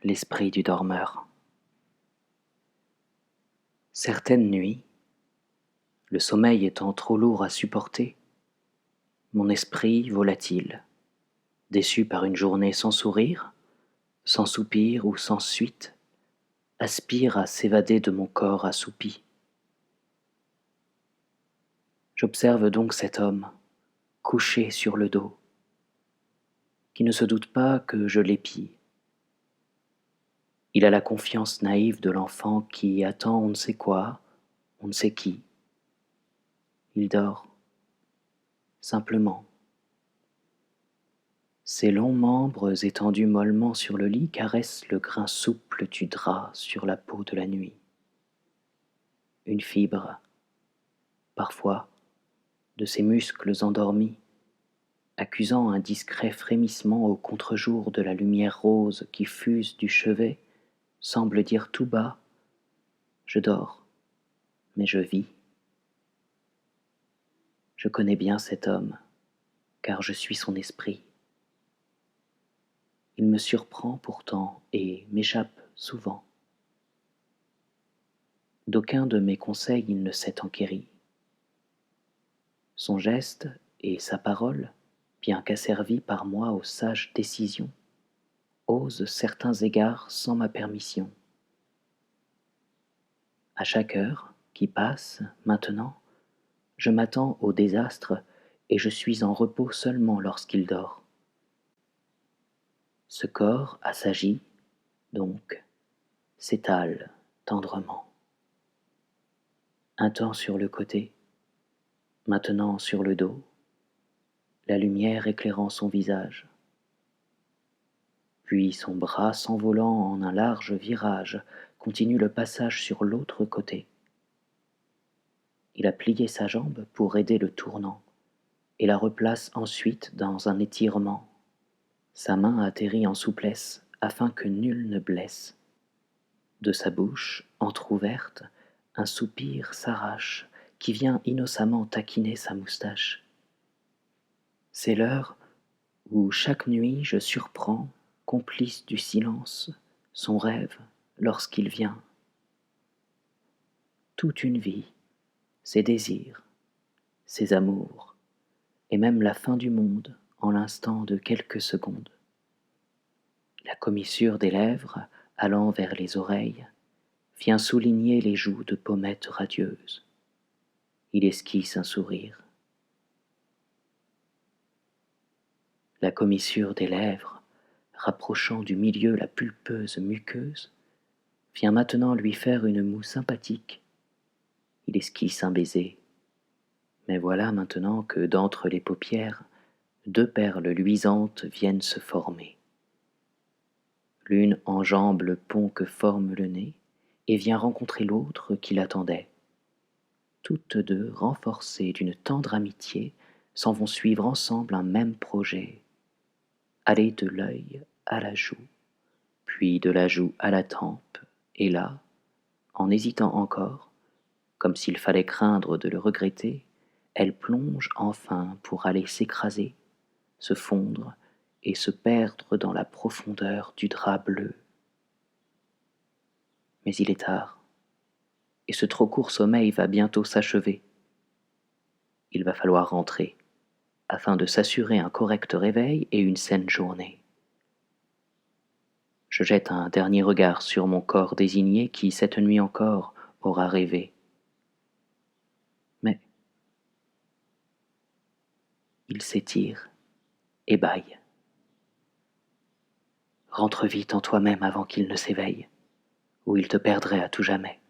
l'esprit du dormeur. Certaines nuits, le sommeil étant trop lourd à supporter, mon esprit volatile, déçu par une journée sans sourire, sans soupir ou sans suite, aspire à s'évader de mon corps assoupi. J'observe donc cet homme, couché sur le dos, qui ne se doute pas que je l'épie. Il a la confiance naïve de l'enfant qui attend on ne sait quoi, on ne sait qui. Il dort, simplement. Ses longs membres étendus mollement sur le lit caressent le grain souple du drap sur la peau de la nuit. Une fibre, parfois, de ses muscles endormis, accusant un discret frémissement au contre-jour de la lumière rose qui fuse du chevet, semble dire tout bas : je dors, mais je vis. Je connais bien cet homme, car je suis son esprit. Il me surprend pourtant et m'échappe souvent. D'aucun de mes conseils il ne s'est enquéri. Son geste et sa parole, bien qu'asservis par moi aux sages décisions, osent certains égards sans ma permission. À chaque heure qui passe, maintenant, je m'attends au désastre et je suis en repos seulement lorsqu'il dort. Ce corps assagi, donc, s'étale tendrement. Un temps sur le côté, maintenant sur le dos, la lumière éclairant son visage. Puis son bras s'envolant en un large virage continue le passage sur l'autre côté. Il a plié sa jambe pour aider le tournant et la replace ensuite dans un étirement. Sa main atterrit en souplesse afin que nul ne blesse. De sa bouche, entr'ouverte, un soupir s'arrache qui vient innocemment taquiner sa moustache. C'est l'heure où chaque nuit je surprends, complice du silence, son rêve lorsqu'il vient. Toute une vie, ses désirs, ses amours, et même la fin du monde en l'instant de quelques secondes. La commissure des lèvres, allant vers les oreilles, vient souligner les joues de pommettes radieuses. Il esquisse un sourire. La commissure des lèvres, rapprochant du milieu la pulpeuse muqueuse, vient maintenant lui faire une moue sympathique. Il esquisse un baiser. Mais voilà maintenant que d'entre les paupières, deux perles luisantes viennent se former. L'une enjambe le pont que forme le nez et vient rencontrer l'autre qui l'attendait. Toutes deux, renforcées d'une tendre amitié, s'en vont suivre ensemble un même projet. Aller de l'œil à la joue, puis de la joue à la tempe, et là, en hésitant encore, comme s'il fallait craindre de le regretter, elle plonge enfin pour aller s'écraser, se fondre et se perdre dans la profondeur du drap bleu. Mais il est tard, et ce trop court sommeil va bientôt s'achever. Il va falloir rentrer, afin de s'assurer un correct réveil et une saine journée. Je jette un dernier regard sur mon corps désigné qui, cette nuit encore, aura rêvé. Mais il s'étire et bâille. Rentre vite en toi-même avant qu'il ne s'éveille, ou il te perdrait à tout jamais.